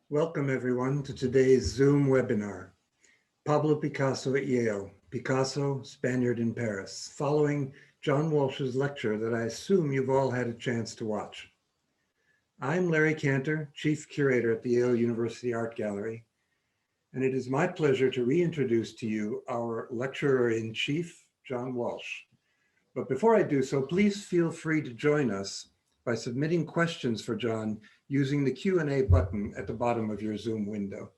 Welcome everyone to today's Zoom webinar, Pablo Picasso at Yale, Picasso, Spaniard in Paris, following John Walsh's lecture that I assume you've all had a chance to watch. I'm Larry Cantor, Chief Curator at the Yale University Art Gallery, and it is my pleasure to reintroduce to you our Lecturer-in-Chief, John Walsh. But before I do so, please feel free to join us by submitting questions for John using the Q&A button at the bottom of your Zoom window.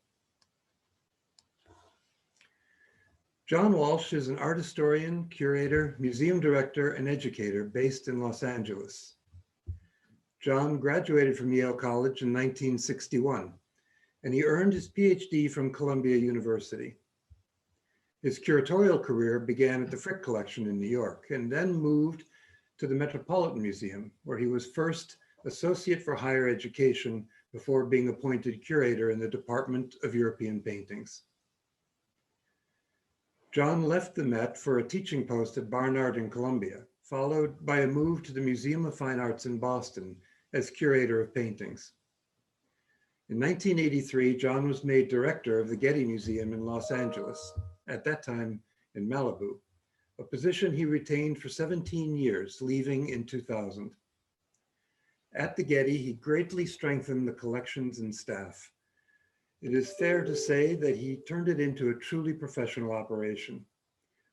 John Walsh is an art historian, curator, museum director, and educator based in Los Angeles. John graduated from Yale College in 1961, and he earned his PhD from Columbia University. His curatorial career began at the Frick Collection in New York and then moved to the Metropolitan Museum, where he was first Associate for Higher Education before being appointed curator in the Department of European Paintings. John left the Met for a teaching post at Barnard in Columbia, followed by a move to the Museum of Fine Arts in Boston as curator of paintings. In 1983, John was made director of the Getty Museum in Los Angeles, at that time in Malibu, a position he retained for 17 years, leaving in 2000. At the Getty, he greatly strengthened the collections and staff. It is fair to say that he turned it into a truly professional operation,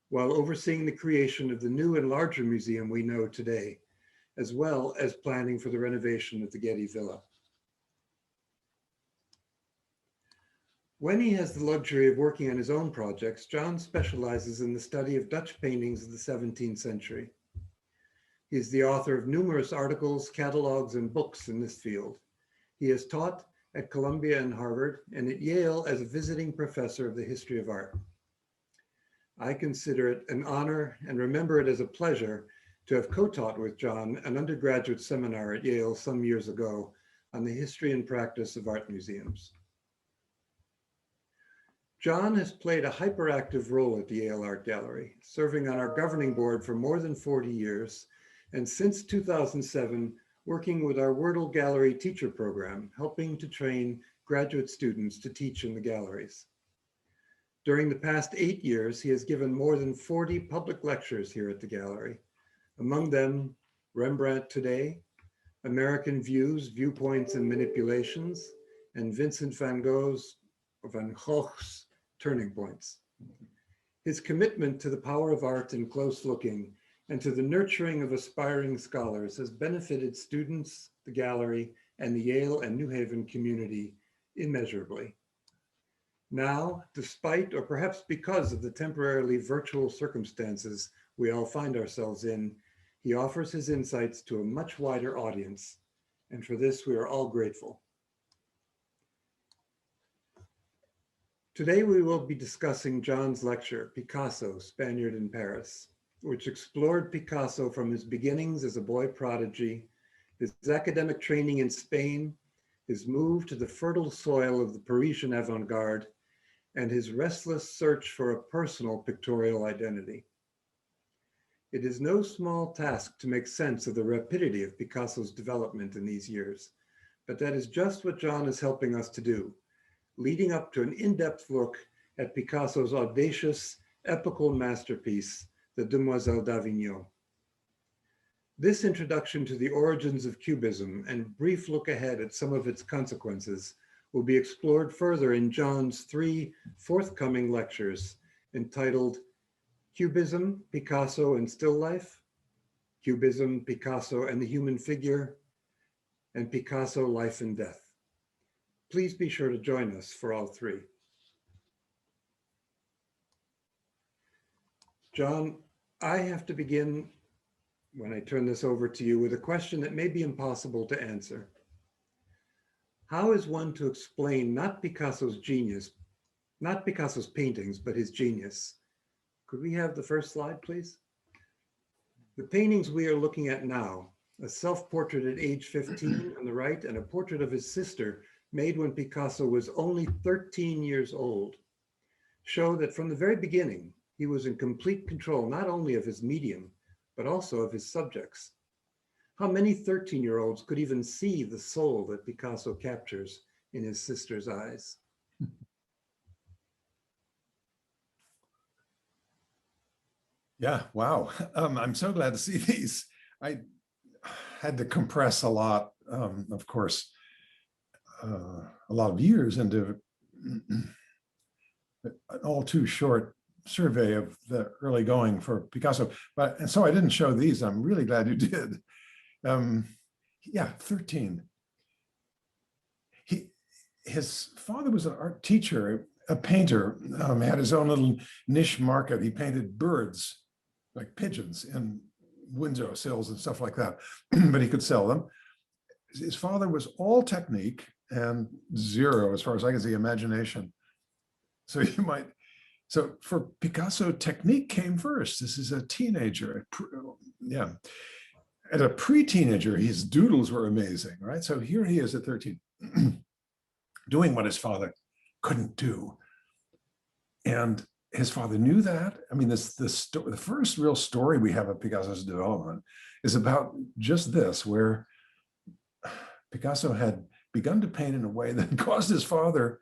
while overseeing the creation of the new and larger museum we know today, as well as planning for the renovation of the Getty Villa. When he has the luxury of working on his own projects, John specializes in the study of Dutch paintings of the 17th century. He is the author of numerous articles, catalogs, and books in this field. He has taught at Columbia and Harvard, and at Yale as a visiting professor of the history of art. I consider it an honor and remember it as a pleasure to have co-taught with John an undergraduate seminar at Yale some years ago on the history and practice of art museums. John has played a hyperactive role at the Yale Art Gallery, serving on our governing board for more than 40 years, and since 2007, working with our Wordle Gallery teacher program, helping to train graduate students to teach in the galleries. During the past 8 years, he has given more than 40 public lectures here at the gallery, among them Rembrandt Today, American Views, Viewpoints and Manipulations, and Vincent van Gogh's Turning Points. His commitment to the power of art and close looking and to the nurturing of aspiring scholars has benefited students, the gallery, and the Yale and New Haven community immeasurably. Now, despite or perhaps because of the temporarily virtual circumstances we all find ourselves in, he offers his insights to a much wider audience, and for this we are all grateful. Today we will be discussing John's lecture, Picasso, Spaniard in Paris, which explored Picasso from his beginnings as a boy prodigy, his academic training in Spain, his move to the fertile soil of the Parisian avant-garde, and his restless search for a personal pictorial identity. It is no small task to make sense of the rapidity of Picasso's development in these years, but that is just what John is helping us to do, leading up to an in-depth look at Picasso's audacious, epical masterpiece, the Demoiselle d'Avignon. This introduction to the origins of Cubism and brief look ahead at some of its consequences will be explored further in John's 3 forthcoming lectures entitled Cubism, Picasso and Still Life, Cubism, Picasso and the Human Figure, and Picasso, Life and Death. Please be sure to join us for all 3. John, I have to begin, when I turn this over to you, with a question that may be impossible to answer. How is one to explain not Picasso's genius, not Picasso's paintings, but his genius? Could we have the first slide, please? The paintings we are looking at now, a self-portrait at age 15 on the right and a portrait of his sister made when Picasso was only 13 years old, show that from the very beginning, he was in complete control, not only of his medium, but also of his subjects. How many 13-year-olds could even see the soul that Picasso captures in his sister's eyes. Yeah, wow. I'm so glad to see these. I had to compress a lot, of course, a lot of years into an all too short survey of the early going for Picasso. And so I didn't show these. I'm really glad you did. Yeah, 13. His father was an art teacher, a painter, had his own little niche market. He painted birds, like pigeons, in window sills and stuff like that, but he could sell them. His father was all technique and zero, as far as I can see, imagination. So for Picasso, technique came first. This is a teenager, yeah. As a pre-teenager, his doodles were amazing, right? So here he is at 13, doing what his father couldn't do. And his father knew that. I mean, the first real story we have of Picasso's development is about just this, where Picasso had begun to paint in a way that caused his father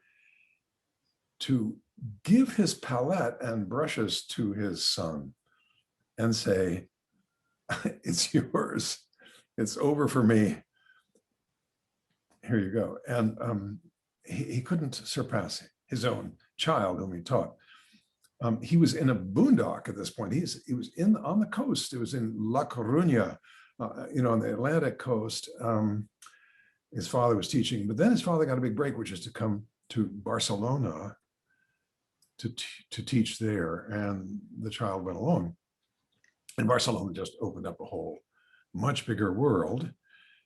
to give his palette and brushes to his son and say, it's yours. It's over for me. Here you go. And he couldn't surpass his own child whom he taught. He was in a boondock at this point. He was on the coast. It was in La Coruña, on the Atlantic coast. His father was teaching, but then his father got a big break, which is to come to Barcelona to teach there, and the child went along. And Barcelona just opened up a whole much bigger world.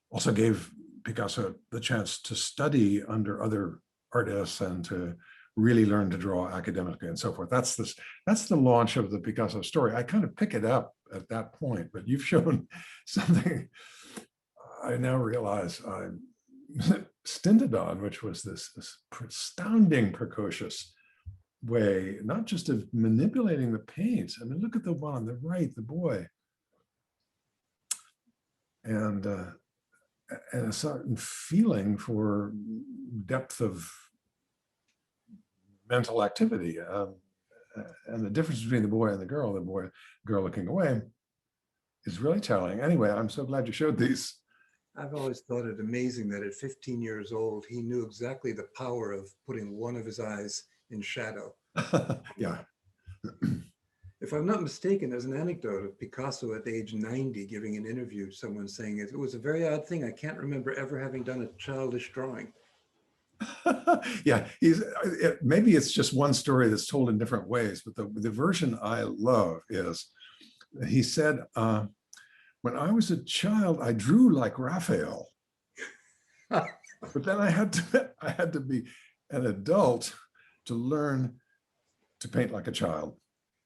Also gave Picasso the chance to study under other artists and to really learn to draw academically and so forth. That's the launch of the Picasso story. I kind of pick it up at that point, but you've shown something I now realize I'm stinted on, which was this astounding precocious way, not just of manipulating the paints. I mean, look at the one on the right, the boy. And a certain feeling for depth of mental activity. And the difference between the boy girl looking away, is really telling. Anyway, I'm so glad you showed these. I've always thought it amazing that at 15 years old, he knew exactly the power of putting one of his eyes in shadow. Yeah. If I'm not mistaken, there's an anecdote of Picasso at age 90 giving an interview to someone saying it was a very odd thing. I can't remember ever having done a childish drawing. Yeah, maybe it's just one story that's told in different ways, but the version I love is, he said, when I was a child, I drew like Raphael, but then I had to be an adult to learn to paint like a child.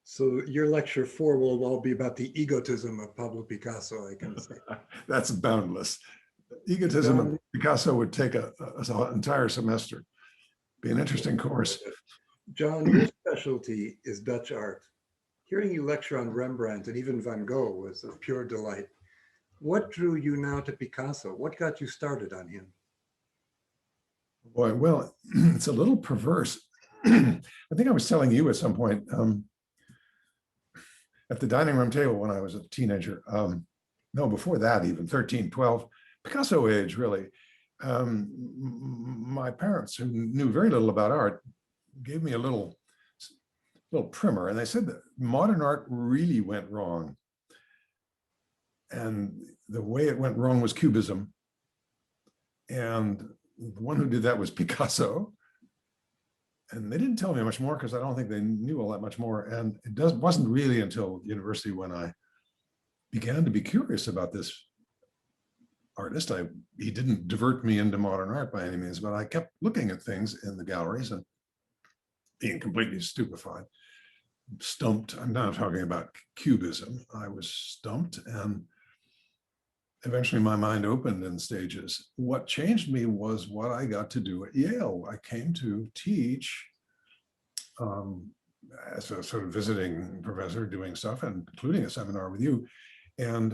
So your lecture 4 will all be about the egotism of Pablo Picasso, I can say. That's boundless. Egotism of Picasso would take an entire semester. Be an interesting course. John, your specialty is Dutch art. Hearing you lecture on Rembrandt and even Van Gogh was a pure delight. What drew you now to Picasso? What got you started on him? Boy, well, it's a little perverse. I think I was telling you at some point, at the dining room table when I was a teenager, no, before that even, 13, 12, Picasso age, really. My parents, who knew very little about art, gave me a little primer, and they said that modern art really went wrong. And the way it went wrong was Cubism. And the one who did that was Picasso. And they didn't tell me much more because I don't think they knew all that much more. And it wasn't really until university when I began to be curious about this artist. He didn't divert me into modern art by any means, but I kept looking at things in the galleries and being completely stupefied, stumped. I'm not talking about Cubism. I was stumped, and eventually my mind opened in stages. What changed me was what I got to do at Yale. I came to teach as a sort of visiting professor, doing stuff, and including a seminar with you. And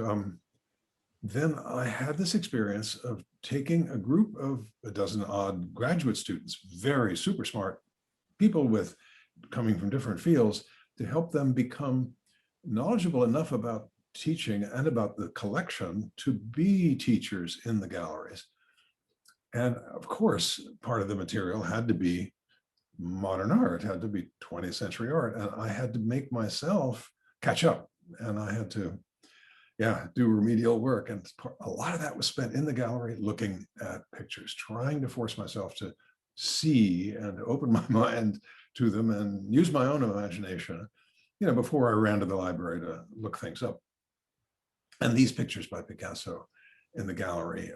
then I had this experience of taking a group of a dozen odd graduate students, very super smart people with coming from different fields, to help them become knowledgeable enough about teaching and about the collection to be teachers in the galleries. And of course, part of the material had to be modern art, had to be 20th century art. And I had to make myself catch up. And I had to, yeah, do remedial work. And a lot of that was spent in the gallery looking at pictures, trying to force myself to see and open my mind to them and use my own imagination, before I ran to the library to look things up. And these pictures by Picasso in the gallery,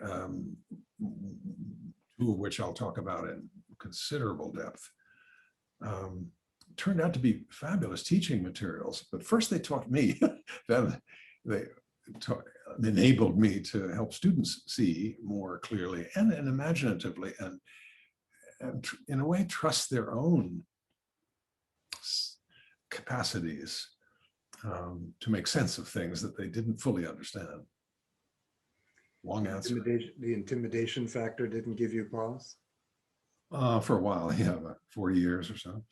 two of which I'll talk about in considerable depth, turned out to be fabulous teaching materials. But first they taught me, then they enabled me to help students see more clearly and imaginatively, and in a way trust their own capacities to make sense of things that they didn't fully understand. Long answer. The intimidation factor didn't give you pause? For a while, yeah, about 40 years or so.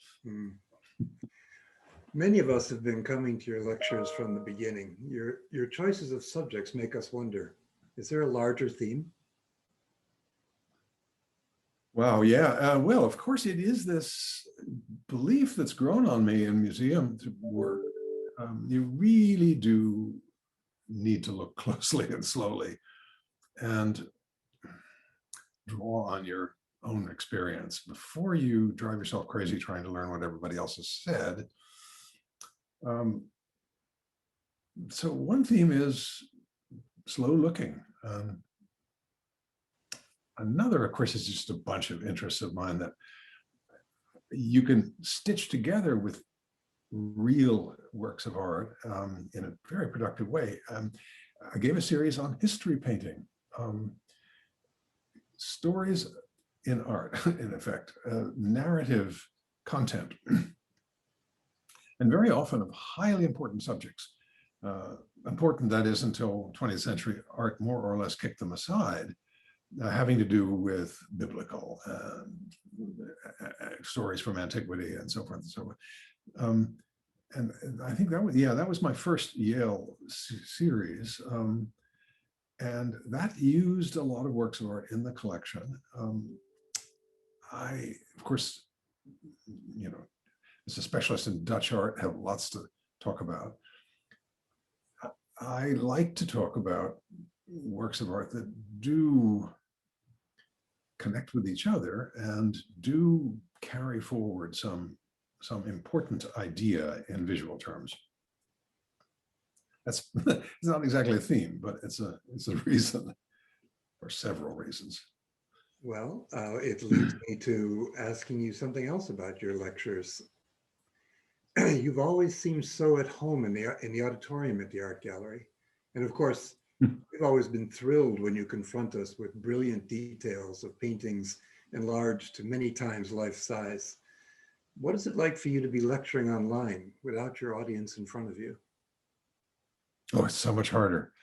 Many of us have been coming to your lectures from the beginning. Your choices of subjects make us wonder, is there a larger theme? Wow, yeah. Well, of course, it is this belief that's grown on me in museum work. You really do need to look closely and slowly and draw on your own experience before you drive yourself crazy trying to learn what everybody else has said. So one theme is slow looking. Another, of course, is just a bunch of interests of mine that you can stitch together with real works of art in a very productive way. I gave a series on history painting, stories in art, in effect, narrative content, and very often of highly important subjects. Important, that is, until 20th century art more or less kicked them aside, having to do with biblical stories from antiquity and so forth and so on. And I think that was, yeah, that was my first Yale series. And that used a lot of works of art in the collection. I, of course, as a specialist in Dutch art, have lots to talk about. I like to talk about works of art that do connect with each other and do carry forward some important idea in visual terms. That's it's not exactly a theme, but it's a reason, or several reasons. Well, it leads me to asking you something else about your lectures. You've always seemed so at home in the auditorium at the art gallery. And of course, we've always been thrilled when you confront us with brilliant details of paintings enlarged to many times life size. What is it like for you to be lecturing online without your audience in front of you? Oh, it's so much harder.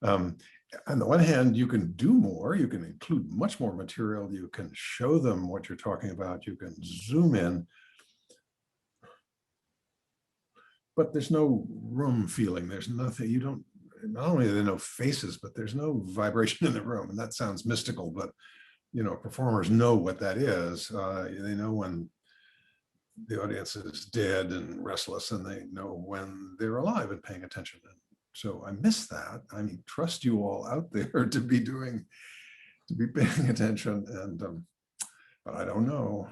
On the one hand, you can do more, you can include much more material, you can show them what you're talking about, you can zoom in, but there's no room feeling, there's nothing, you don't, not only are there no faces, but there's no vibration in the room. And that sounds mystical, but performers know what that is. They know when the audience is dead and restless, and they know when they're alive and paying attention. And so I miss that. I mean, trust you all out there to be paying attention. And but I don't know.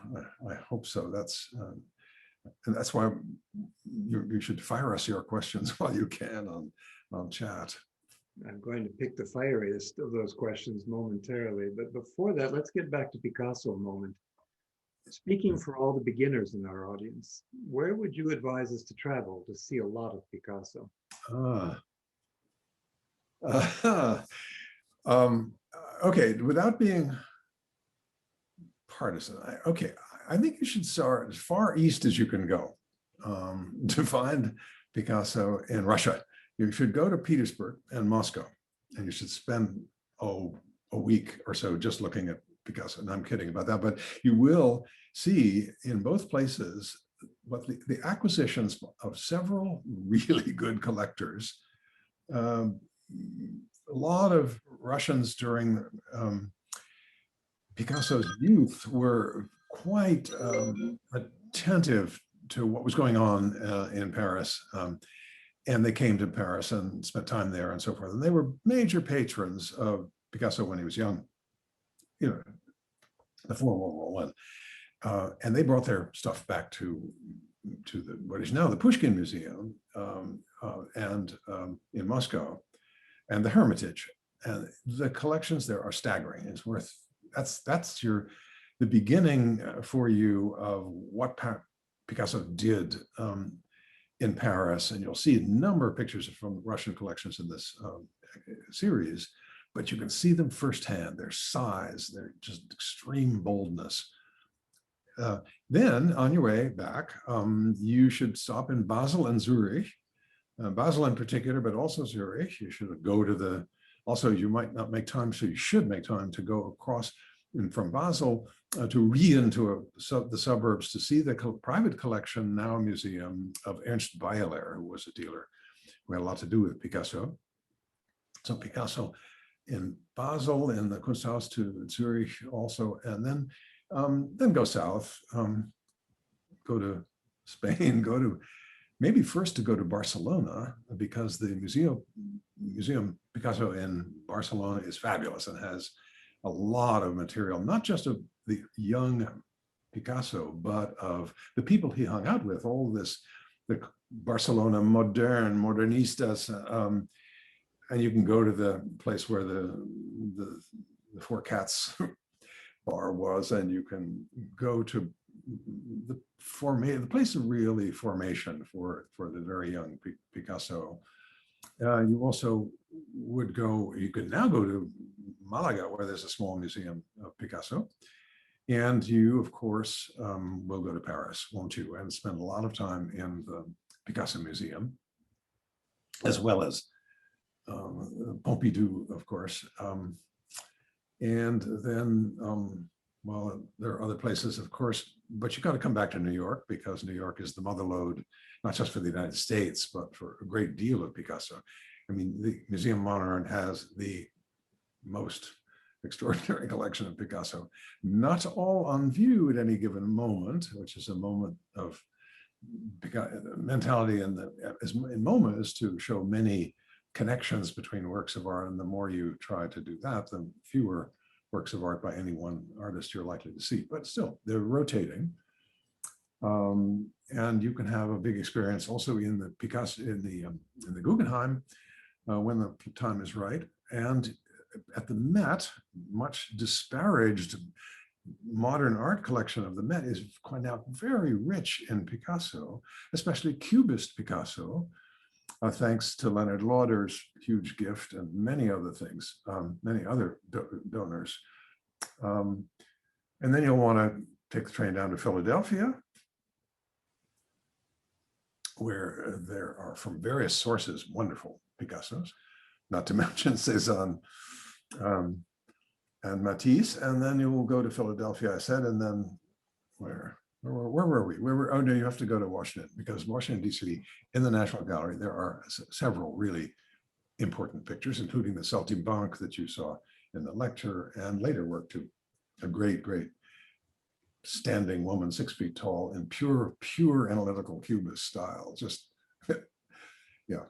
I hope so. And that's why you should fire us your questions while you can on chat. I'm going to pick the fieriest of those questions momentarily, but before that, let's get back to Picasso a moment. Speaking for all the beginners in our audience, where would you advise us to travel to see a lot of Picasso? Okay, without being partisan, I think you should start as far east as you can go to find Picasso in Russia. You should go to Petersburg and Moscow. and you should spend, a week or so just looking at Picasso. And I'm kidding about that, but you will see in both places what the acquisitions of several really good collectors. A lot of Russians during Picasso's youth were quite attentive to what was going on in Paris. And they came to Paris and spent time there and so forth. And they were major patrons of Picasso when he was young, before World War I. And they brought their stuff back to what is now the Pushkin Museum and in Moscow, and the Hermitage. And the collections there are staggering. It's worth, that's the beginning for you of what Picasso did in Paris. And you'll see a number of pictures from Russian collections in this series, but you can see them firsthand, their size, their just extreme boldness. Then on your way back, you should stop in Basel and Zurich, Basel in particular, but also Zurich. You should go to also you might not make time, so you should make time to go across from Basel to Rien, to the suburbs, to see the private collection, now a museum, of Ernst Beyeler, who was a dealer who had a lot to do with Picasso. So Picasso in Basel, in the Kunsthaus, to Zurich also, and then go south, go to Spain, maybe first to go to Barcelona, because the Museum Picasso in Barcelona is fabulous and has a lot of material, not just of the young Picasso, but of the people he hung out with, all this, the Barcelona modernistas, and you can go to the place where the Four Cats bar was, and you can go to the place of really formation for the very young Picasso. You also you could now go to Malaga, where there's a small museum of Picasso. And you, of course, will go to Paris, won't you? And spend a lot of time in the Picasso Museum, as well as Pompidou, of course. And then, well, there are other places, of course, but you got to come back to New York, because New York is the mother lode, not just for the United States, but for a great deal of Picasso. I mean, the Museum Modern has the most extraordinary collection of Picasso, not all on view at any given moment, which is a moment of mentality, and in MoMA is to show many connections between works of art, and the more you try to do that, the fewer works of art by any one artist you're likely to see. But still, they're rotating, and you can have a big experience also in the Picasso, in the Guggenheim, when the time is right, and at the Met, much disparaged modern art collection of the Met is now very rich in Picasso, especially Cubist Picasso, thanks to Leonard Lauder's huge gift and many other things, many other donors. And then you'll want to take the train down to Philadelphia, where there are, from various sources, wonderful Picassos, not to mention Cezanne and Matisse. And then you will go to Philadelphia, I said, and then where were we? Oh no, you have to go to Washington, because Washington, D.C., in the National Gallery, there are several really important pictures, including the Saltimbanque that you saw in the lecture, and later work to a great standing woman, 6 feet tall, in pure analytical Cubist style. Just, yeah,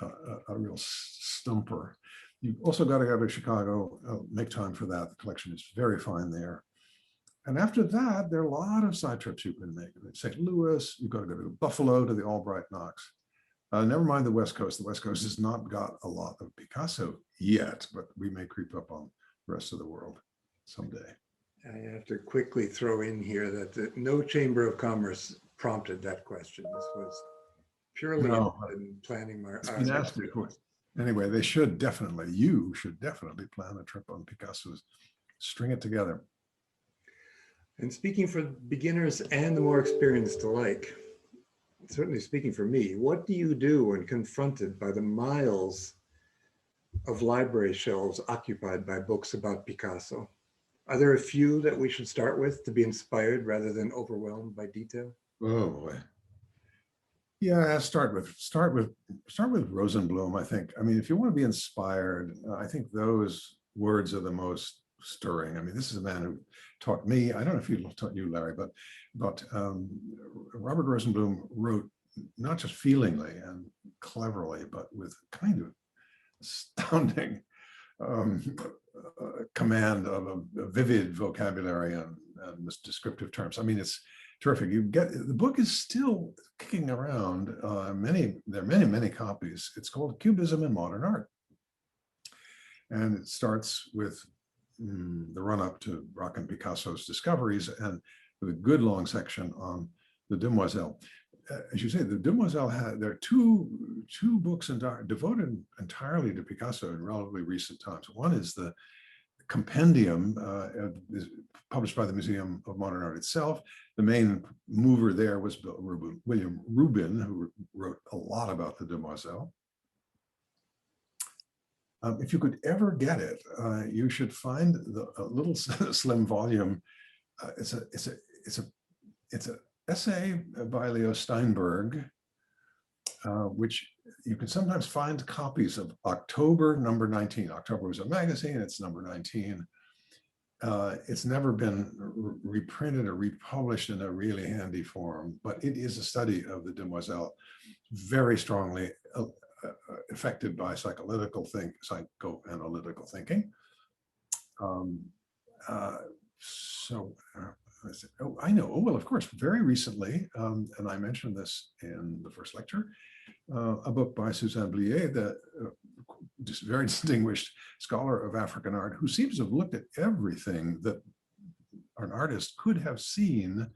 a real stumper. You've also got to go to Chicago, make time for that. The collection is very fine there. And after that, there are a lot of side trips you can make. St. Louis, you've got to go to Buffalo, to the Albright Knox. Never mind the West Coast. The West Coast has not got a lot of Picasso yet, but we may creep up on the rest of the world someday. I have to quickly throw in here that no Chamber of Commerce prompted that question. This was purely in planning my. Anyway, you should definitely plan a trip on Picasso's. String it together. And speaking for beginners and the more experienced alike, certainly speaking for me, what do you do when confronted by the miles of library shelves occupied by books about Picasso. Are there a few that we should start with to be inspired rather than overwhelmed by detail? Oh boy. Yeah, start with Rosenblum, I think. I mean, if you want to be inspired, I think those words are the most stirring. I mean, this is a man who taught me, I don't know if he taught you, Larry, but Robert Rosenblum wrote not just feelingly and cleverly, but with kind of astounding command of a vivid vocabulary and descriptive terms. I mean, it's terrific. You get the book is still kicking around. There are many copies. It's called Cubism in Modern Art, and it starts with the run-up to Braque and Picasso's discoveries, and with a good long section on the Demoiselle. As you say, the Demoiselle there are two books devoted entirely to Picasso in relatively recent times. One is the compendium published by the Museum of Modern Art itself. The main mover there was William Rubin, who wrote a lot about the Demoiselle. If you could ever get it, you should find a little slim volume. It's an essay by Leo Steinberg, which you can sometimes find copies of October number 19. October was a magazine, it's number 19. It's never been reprinted or republished in a really handy form, but it is a study of the Demoiselle, very strongly affected by psychoanalytical thinking. I know, oh, well, of course, very recently, and I mentioned this in the first lecture, a book by Suzanne Blier, the very distinguished scholar of African art, who seems to have looked at everything that an artist could have seen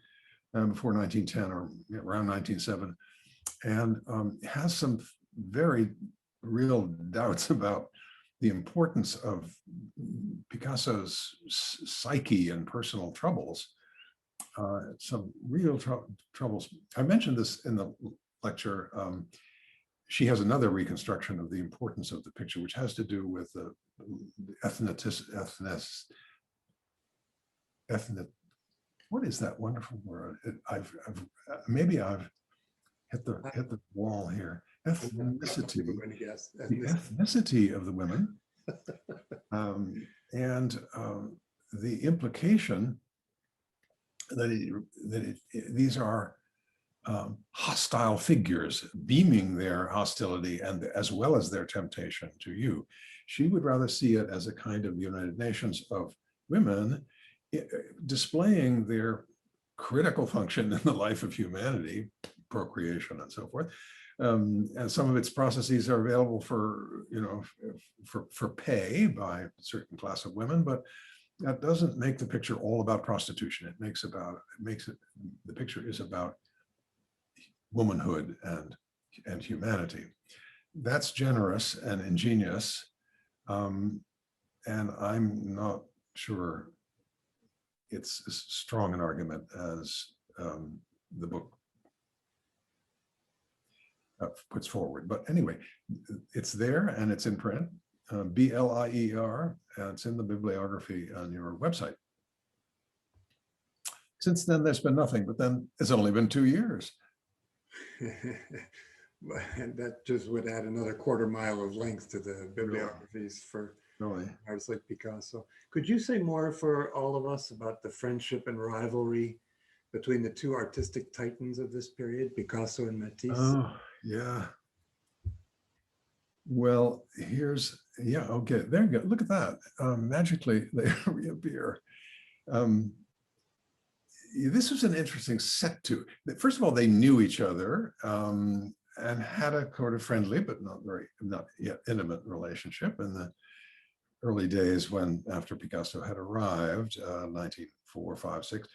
before 1910 or around 1907, and has some very real doubts about the importance of Picasso's psyche and personal troubles. Some real troubles. I mentioned this in the lecture. She has another reconstruction of the importance of the picture, which has to do with the what is that wonderful word? Maybe I've hit the wall here. Ethnicity. The ethnicity of the women, and the implication that these are hostile figures beaming their hostility and as well as their temptation to you. She would rather see it as a kind of United Nations of women displaying their critical function in the life of humanity, procreation and so forth. And some of its processes are available for, for pay by a certain class of women, but that doesn't make the picture all about prostitution. The picture is about womanhood and humanity. That's generous and ingenious, and I'm not sure it's as strong an argument as the book puts forward. But anyway, it's there and it's in print, BLIER, and it's in the bibliography on your website. Since then, there's been nothing, but then it's only been 2 years. And that just would add another quarter mile of length to the bibliographies for artists like Picasso. Could you say more for all of us about the friendship and rivalry between the two artistic titans of this period, Picasso and Matisse? Oh, yeah. Well, okay, there you go. Look at that. Magically, they reappear. This was an interesting set to. First of all, they knew each other and had a sort of friendly, but not yet intimate relationship in the early days when, after Picasso had arrived, 1904, 5, 6.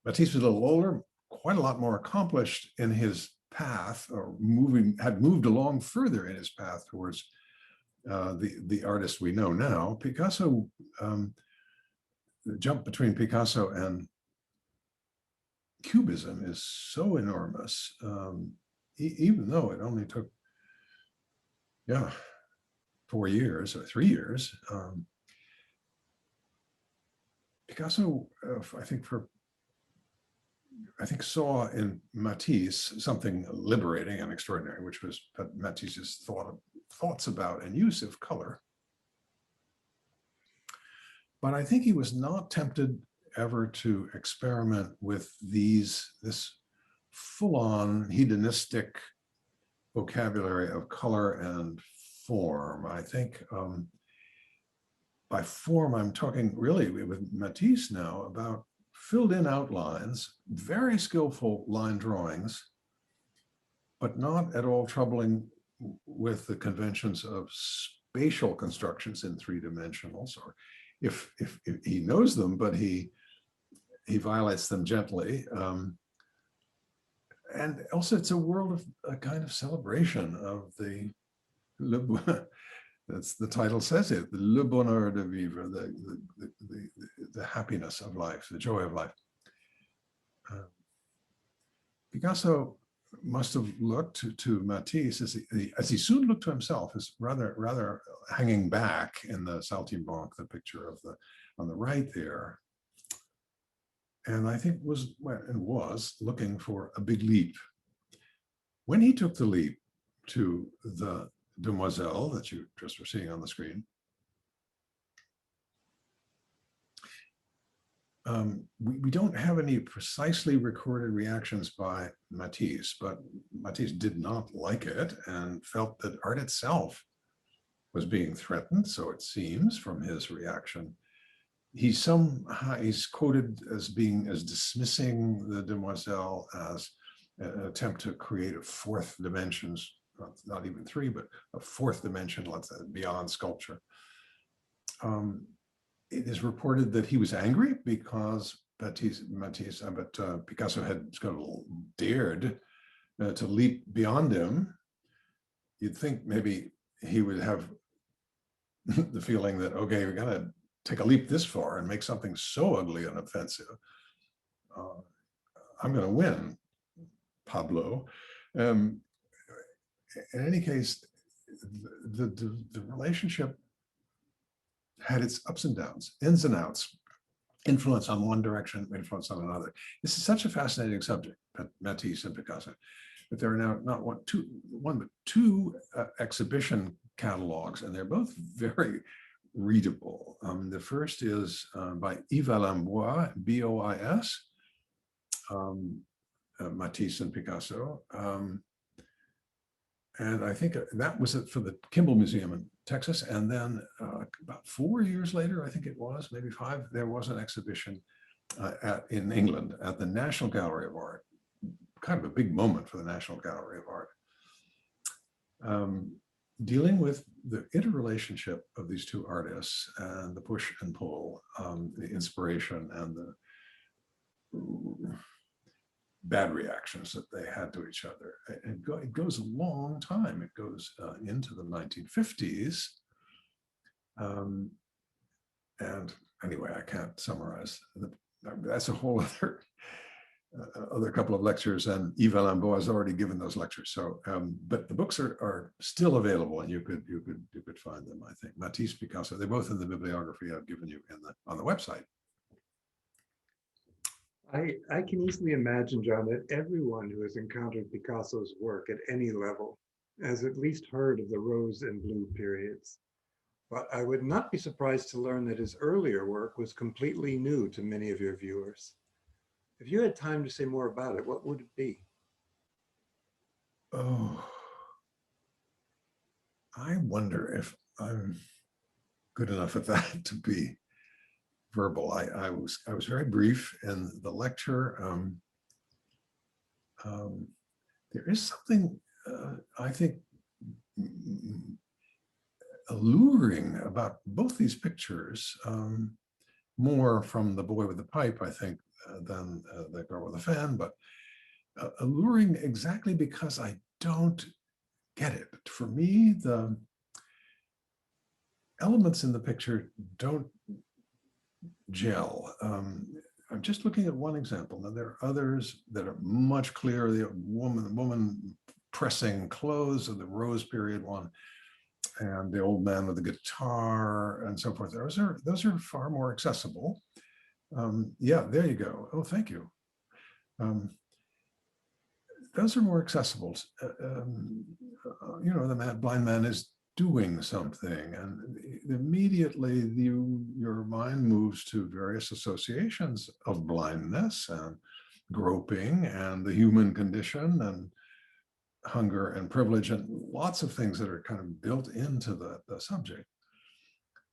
Matisse was a little older, quite a lot more accomplished in his path, or had moved along further in his path towards the artist we know now. Picasso, the jump between Picasso and Cubism is so enormous, even though it only took yeah, 4 years or 3 years. Picasso, I think saw in Matisse something liberating and extraordinary, which was Matisse's thoughts about and use of color. But I think he was not tempted ever to experiment with this full-on hedonistic vocabulary of color and form. I think by form, I'm talking really with Matisse now about filled in outlines, very skillful line drawings, but not at all troubling with the conventions of spatial constructions in 3 dimensionals, or if he knows them, but he violates them gently. And also it's a world of a kind of celebration of the, that's the title says it, le bonheur de vivre, the happiness of life, the joy of life. Picasso must have looked to Matisse as he soon looked to himself as rather hanging back in the Saltimbanque, the picture of on the right there. And I think was looking for a big leap. When he took the leap to the Demoiselle that you just were seeing on the screen, we don't have any precisely recorded reactions by Matisse, but Matisse did not like it and felt that art itself was being threatened, so it seems from his reaction. He's quoted as dismissing the Demoiselle as an attempt to create a 4th dimension, not even 3, but a 4th dimension, let's say, beyond sculpture. It is reported that he was angry because Picasso had dared to leap beyond him. You'd think maybe he would have the feeling that, okay, we gotta take a leap this far and make something so ugly and offensive. I'm gonna win, Pablo. In any case, the relationship had its ups and downs, ins and outs, influence on one direction, influence on another. This is such a fascinating subject, Matisse and Picasso, but there are now not one but two exhibition catalogs, and they're both very readable. The first is by Yves Alambois, B-O-I-S, Matisse and Picasso. And I think that was it for the Kimball Museum in Texas. And then about 4 years later, I think it was, maybe 5, there was an exhibition in England at the National Gallery of Art. Kind of a big moment for the National Gallery of Art. Dealing with the interrelationship of these two artists and the push and pull, the inspiration and the bad reactions that they had to each other. It goes a long time. It goes into the 1950s. And anyway, I can't summarize. That's a whole other couple of lectures, and Yves Alambois has already given those lectures. So, but the books are still available, and you could find them. I think Matisse, Picasso, they're both in the bibliography I've given you on the website. I can easily imagine, John, that everyone who has encountered Picasso's work at any level has at least heard of the rose and blue periods. But I would not be surprised to learn that his earlier work was completely new to many of your viewers. If you had time to say more about it, what would it be? Oh, I wonder if I'm good enough at that to be verbal. I was very brief in the lecture. There is something I think alluring about both these pictures, more from The Boy with the Pipe, I think, than The Girl with the Fan, but alluring exactly because I don't get it. For me, the elements in the picture don't gel. I'm just looking at one example. Now there are others that are much clearer. The woman pressing clothes of the rose period one. and the old man with the guitar and so forth. Those are far more accessible. Yeah, there you go. Oh, thank you. Those are more accessible. The blind man is doing something, and immediately your mind moves to various associations of blindness and groping and the human condition and hunger and privilege and lots of things that are kind of built into the subject.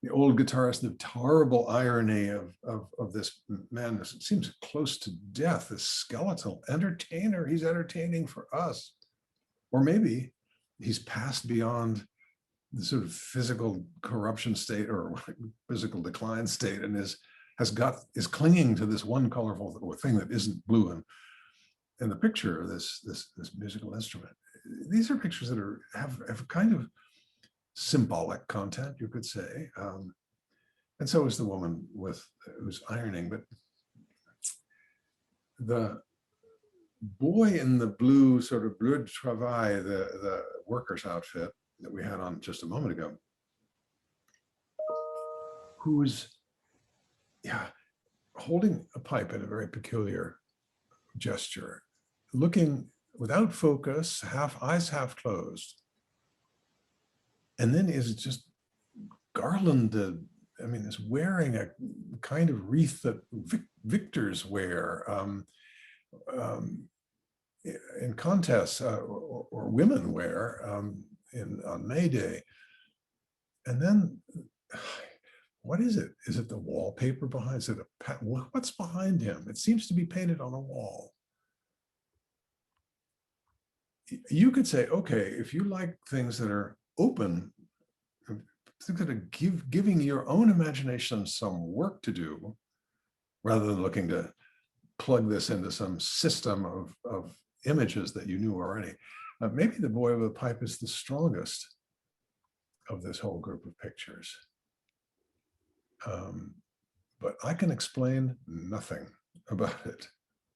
The old guitarist, the horrible irony of this man, this seems close to death, this skeletal entertainer, he's entertaining for us. Or maybe he's passed beyond the sort of physical corruption state or physical decline state and is clinging to this one colorful thing that isn't blue in the picture of this musical instrument. These are pictures that have a kind of symbolic content, you could say. And so is the woman who's ironing, but the boy in the blue sort of bleu de travail, the worker's outfit that we had on just a moment ago, who's holding a pipe in a very peculiar gesture, looking without focus, eyes half closed, and then is just garlanded. I mean, is wearing a kind of wreath that victors wear in contests or women wear on May Day. And then, what is it? Is it the wallpaper behind? Is it what's behind him? It seems to be painted on a wall. You could say, okay, if you like things that are open, things that are giving your own imagination some work to do, rather than looking to plug this into some system of images that you knew already. Maybe the boy with the pipe is the strongest of this whole group of pictures. But I can explain nothing about it.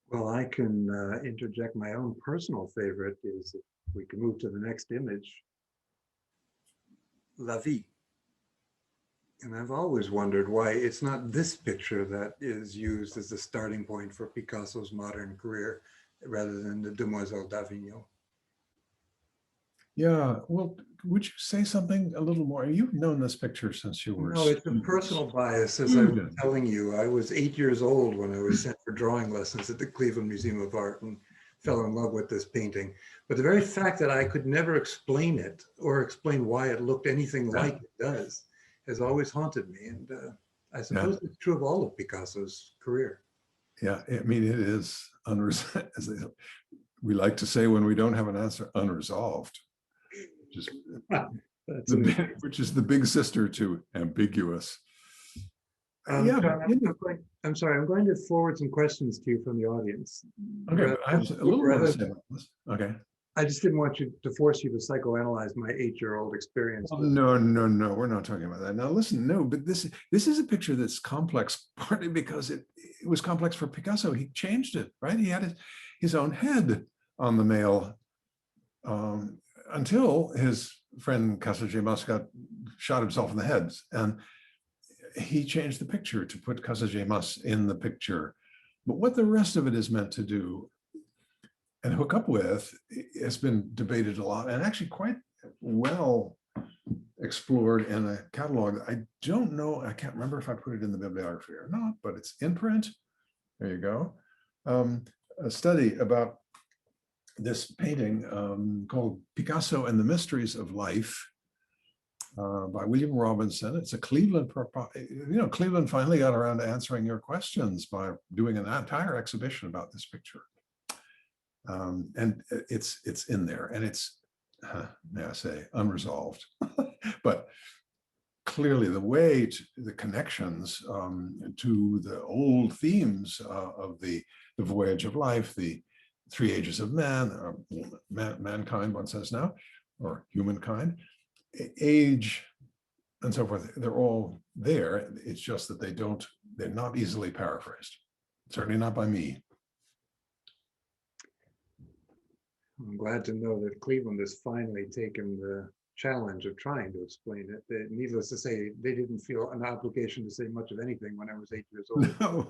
Well, I can interject my own personal favorite is, if we can move to the next image, La Vie. And I've always wondered why it's not this picture that is used as the starting point for Picasso's modern career, rather than the Demoiselle d'Avignon. Yeah, well, would you say something a little more? You've known this picture since you were. No, it's a personal bias. As I was telling you, I was 8 years old when I was sent for drawing lessons at the Cleveland Museum of Art and fell in love with this painting. But the very fact that I could never explain it or explain why it looked anything like it does has always haunted me. And I suppose it's true of all of Picasso's career. Yeah, I mean, it is unresolved. We like to say when we don't have an answer, unresolved. Which is the big sister to ambiguous. I'm sorry, I'm going to forward some questions to you from the audience. Okay, I have a little more to say about this. Okay. I just didn't want you to force you to psychoanalyze my 8-year-old experience. Oh, no, we're not talking about that. Now listen, no, but this is a picture that's complex, partly because it was complex for Picasso. He changed it, right? He had his own head on the male until his friend Casagemas shot himself in the head, and he changed the picture to put Casagemas in the picture. But what the rest of it is meant to do and hook up with has been debated a lot, and actually quite well explored in a catalog. I don't know, I can't remember if I put it in the bibliography or not, but it's in print. There you go. A study about this painting called Picasso and the Mysteries of Life by William Robinson. It's a Cleveland, Cleveland finally got around to answering your questions by doing an entire exhibition about this picture. And it's in there, and it's, may I say, unresolved. But clearly the connections to the old themes of the voyage of life, the 3 ages of man, mankind, one says now, or humankind, age, and so forth, they're all there. It's just that they're not easily paraphrased, certainly not by me. I'm glad to know that Cleveland has finally taken the challenge of trying to explain it. Needless to say, they didn't feel an obligation to say much of anything when I was 8 years old. No.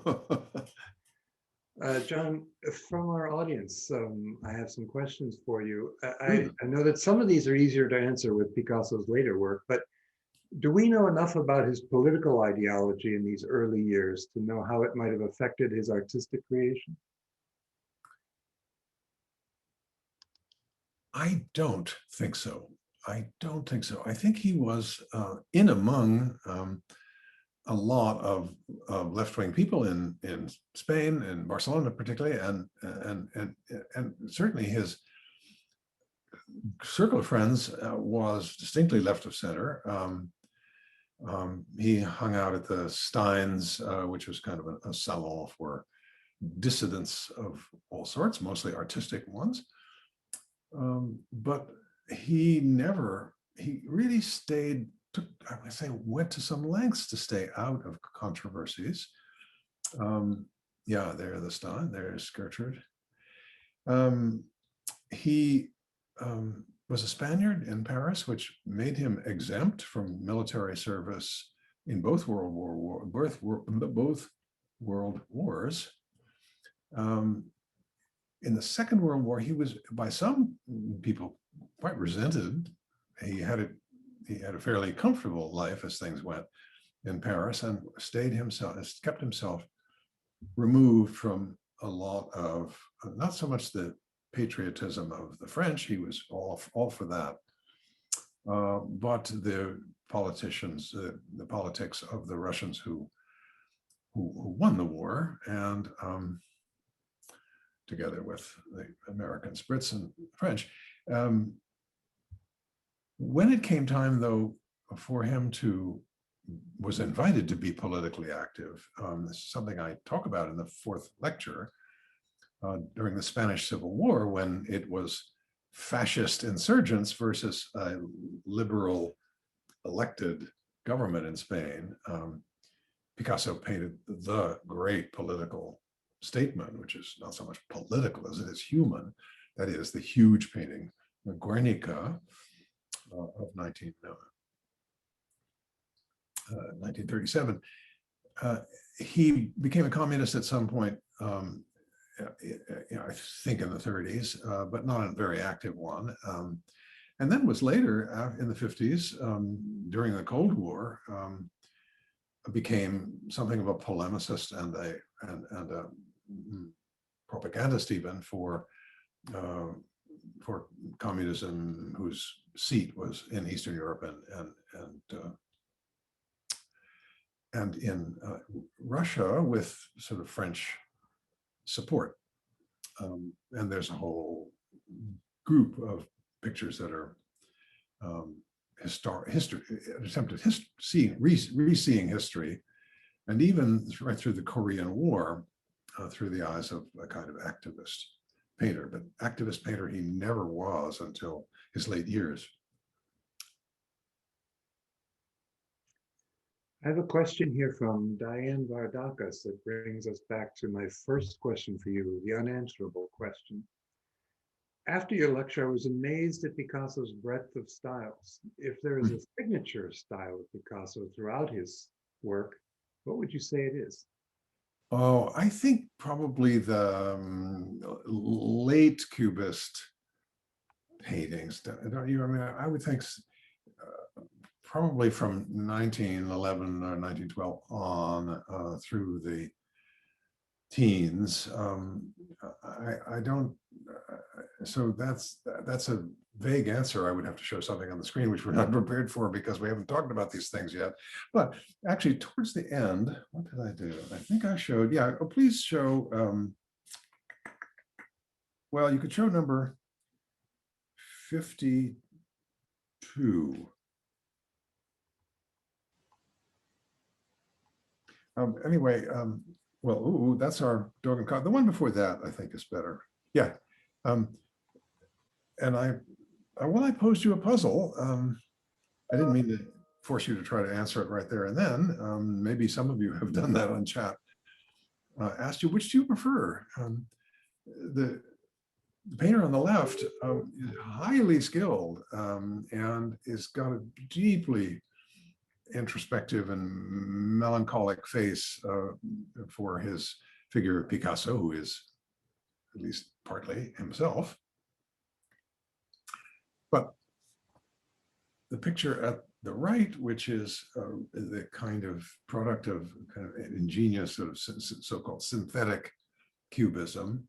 John, from our audience, I have some questions for you. Hmm. I know that some of these are easier to answer with Picasso's later work, but do we know enough about his political ideology in these early years to know how it might have affected his artistic creation? I don't think so. I don't think so. I think he was in among a lot of left-wing people in Spain and Barcelona particularly, and certainly his circle of friends was distinctly left of center. He hung out at the Steins, which was kind of a salon for dissidents of all sorts, mostly artistic ones. But he really stayed, I would say, went to some lengths to stay out of controversies. Yeah, there, the Stein, there's Gertrude. He was a Spaniard in Paris, which made him exempt from military service in both world wars. In the Second World War, he was, by some people, quite resented. He had a fairly comfortable life as things went in Paris, and kept himself removed from a lot of, not so much the patriotism of the French, he was all for that, but the politicians, the politics of the Russians who won the war, and together with the Americans, Brits, and French. When it came time, though, for him was invited to be politically active. This is something I talk about in the fourth lecture. During the Spanish Civil War, when it was fascist insurgents versus a liberal elected government in Spain, Picasso painted the great political statement, which is not so much political as it is human. That is the huge painting, Guernica, of 1937. He became a communist at some point, I think in the 30s, but not a very active one. And then was later in the 50s, during the Cold War, became something of a polemicist and a propagandist even for communism, whose seat was in Eastern Europe and in Russia, with sort of French support. And there's a whole group of pictures that are re-seeing history, and even right through the Korean War, through the eyes of a kind of activist painter. But activist painter he never was until his late years. I have a question here from Diane Vardakas that brings us back to my first question for you, the unanswerable question. After your lecture, I was amazed at Picasso's breadth of styles. If there is a signature style of Picasso throughout his work, what would you say it is? Oh, I think probably the late Cubist paintings. Don't you? I mean, I would think probably from 1911 or 1912 on through the teens. I don't. So that's a vague answer. I would have to show something on the screen, which we're not prepared for because we haven't talked about these things yet. But actually, towards the end, what did I do? I think I showed. Yeah. Oh, please show. Well, you could show number 52. Anyway, well, ooh, that's our Dogen card. The one before that, I think, is better. Yeah. And when I posed you a puzzle, I didn't mean to force you to try to answer it right there and then. Maybe some of you have done that on chat. Asked you, which do you prefer? the painter on the left is highly skilled and is got a deeply introspective and melancholic face for his figure of Picasso, who is at least partly himself. But the picture at the right, which is the kind of product of kind of ingenious sort of so-called synthetic cubism,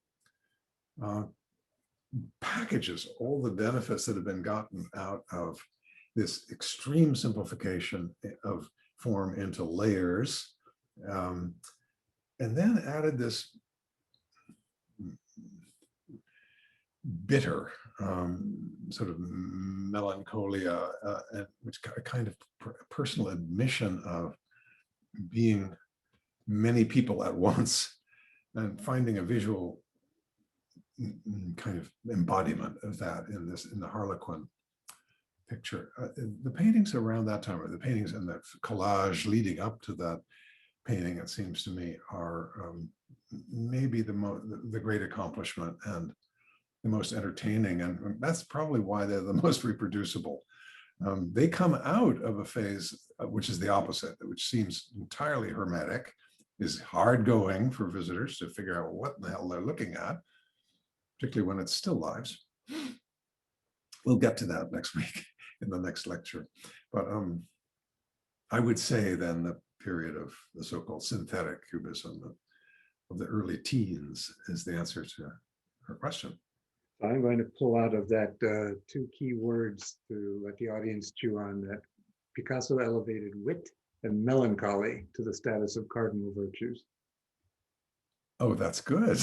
packages all the benefits that have been gotten out of this extreme simplification of form into layers, and then added this bitter sort of melancholia, which kind of personal admission of being many people at once and finding a visual kind of embodiment of that in the Harlequin picture. The paintings around that time, or the paintings and the collage leading up to that painting, it seems to me, are maybe the great accomplishment and the most entertaining, and that's probably why they're the most reproducible. They come out of a phase which is the opposite, which seems entirely hermetic, is hard going for visitors to figure out what the hell they're looking at, particularly when it's still lives. We'll get to that next week in the next lecture. But I would say then the period of the so-called synthetic cubism of the early teens is the answer to her question. I'm going to pull out of that two key words to let the audience chew on, that Picasso elevated wit and melancholy to the status of cardinal virtues. Oh, that's good.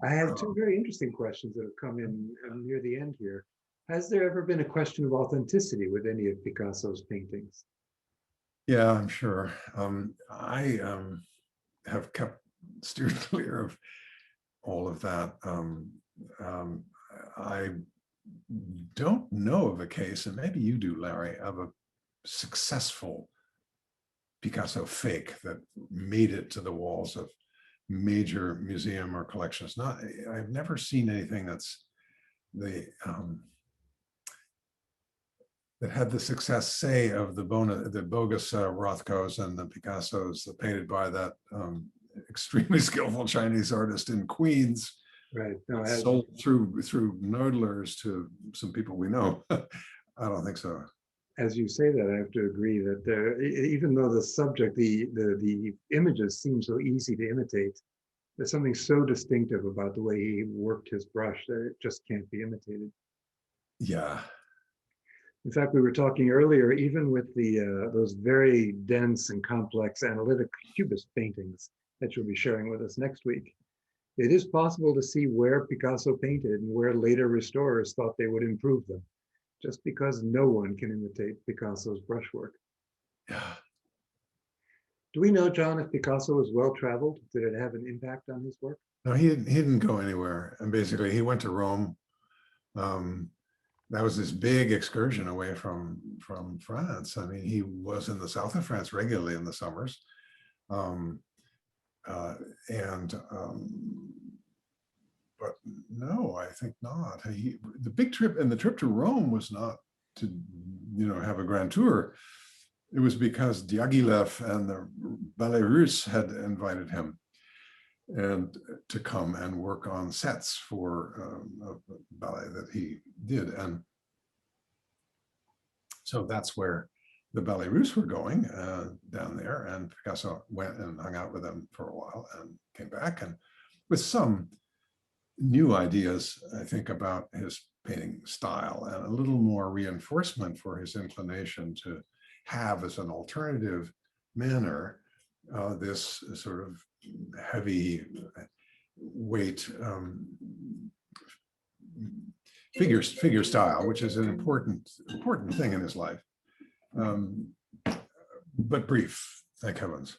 I have two very interesting questions that have come in near the end here. Has there ever been a question of authenticity with any of Picasso's paintings? Yeah, I'm sure. I have kept steered clear of all of that. I don't know of a case, and maybe you do, Larry, of a successful Picasso fake that made it to the walls of major museum or collections. I've never seen anything that's that had the success, say, of the bogus Rothkos and the Picassos painted by that extremely skillful Chinese artist in Queens, right? No, sold through noodlers to some people we know. I don't think so. As you say that, I have to agree that even though the subject, the images seem so easy to imitate, there's something so distinctive about the way he worked his brush that it just can't be imitated. Yeah. In fact, we were talking earlier, even with those very dense and complex analytic cubist paintings that you'll be sharing with us next week, it is possible to see where Picasso painted and where later restorers thought they would improve them, just because no one can imitate Picasso's brushwork. Yeah. Do we know, John, if Picasso was well-traveled? Did it have an impact on his work? No, he didn't go anywhere. And basically he went to Rome. That was this big excursion away from France. I mean, he was in the south of France regularly in the summers. But no, I think not. The big trip, and the trip to Rome was not to, have a grand tour. It was because Diaghilev and the Ballet Russe had invited him and to come and work on sets for a ballet that he did. And so that's where the Ballet Russe were going down there, and Picasso went and hung out with them for a while and came back, and with some new ideas, I think, about his painting style and a little more reinforcement for his inclination to have as an alternative manner this sort of heavy weight figure style, which is an important thing in his life, but brief, thank heavens.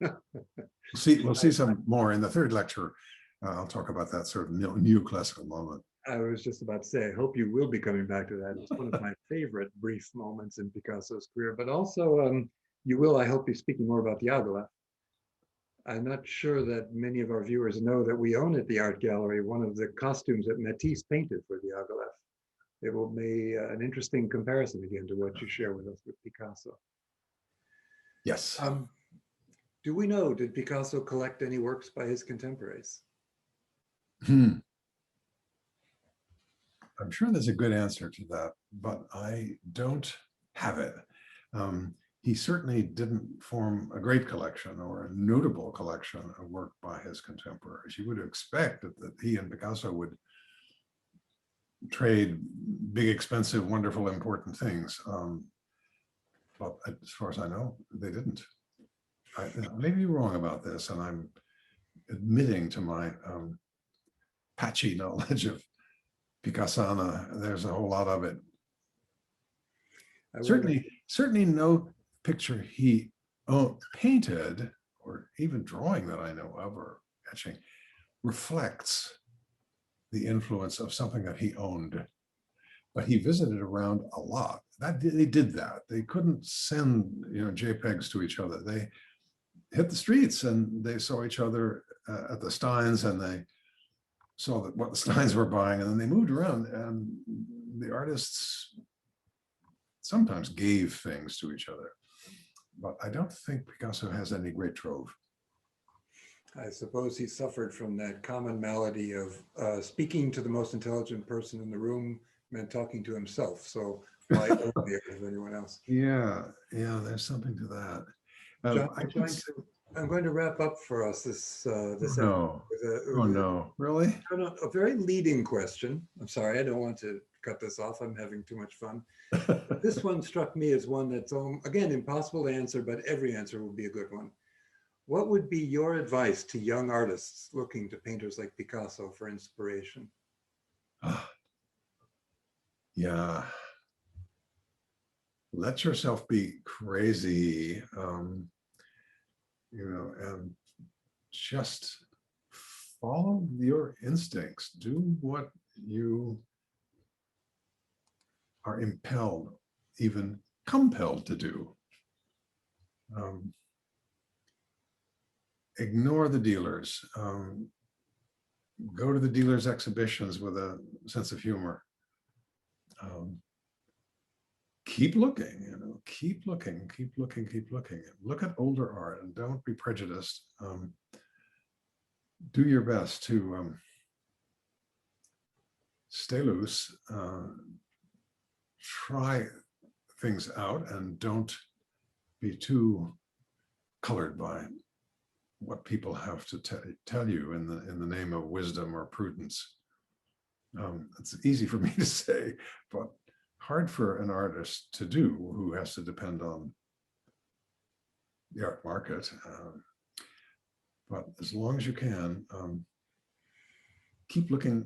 We'll see some more in the third lecture. I'll talk about that sort of new classical moment. I was just about to say, I hope you will be coming back to that. It's one of my favorite brief moments in Picasso's career, but also you will, I hope, be speaking more about Diaghilev. I'm not sure that many of our viewers know that we own at the art gallery one of the costumes that Matisse painted for the Diaghilev. It will be an interesting comparison again to what you share with us with Picasso. Yes. Do we know, did Picasso collect any works by his contemporaries? I'm sure there's a good answer to that, but I don't have it. He certainly didn't form a great collection or a notable collection of work by his contemporaries. You would expect that he and Picasso would trade big, expensive, wonderful, important things. But as far as I know, they didn't. I may be wrong about this, and I'm admitting to my patchy knowledge of Picasso. There's a whole lot of it. Certainly no picture he painted or even drawing that I know of or etching reflects the influence of something that he owned. But he visited around a lot. They did that. They couldn't send JPEGs to each other. They hit the streets and they saw each other at the Steins, and they saw that what the Steins were buying, and then they moved around, and the artists sometimes gave things to each other. But I don't think Picasso has any great trove. I suppose he suffered from that common malady of speaking to the most intelligent person in the room meant talking to himself. So why own the art of anyone else? Yeah, there's something to that. John, I'm going to wrap up for us this no. Really? A very leading question. I'm sorry, I don't want to cut this off. I'm having too much fun. This one struck me as one that's, again, impossible to answer, but every answer will be a good one. What would be your advice to young artists looking to painters like Picasso for inspiration? Yeah. Let yourself be crazy, and just follow your instincts. Do what you are impelled, even compelled to do. Ignore the dealers. Go to the dealers' exhibitions with a sense of humor. Keep looking, keep looking. Look at older art and don't be prejudiced. Do your best to stay loose, try things out, and don't be too colored by what people have to tell you in the name of wisdom or prudence. It's easy for me to say, but hard for an artist to do who has to depend on the art market. But as long as you can, keep looking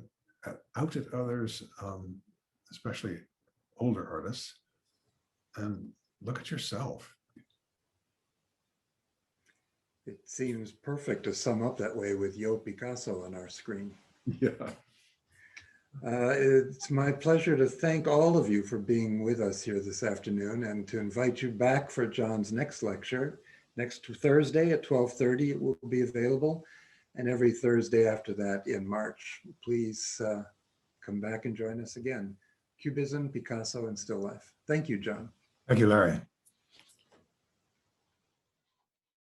out at others, especially older artists, and look at yourself. It seems perfect to sum up that way with Yo Picasso on our screen. Yeah. It's my pleasure to thank all of you for being with us here this afternoon, and to invite you back for John's next lecture. Next Thursday at 12:30 it will be available, and every Thursday after that in March. Please come back and join us again. Cubism, Picasso, and Still Life. Thank you, John. Thank you, Larry.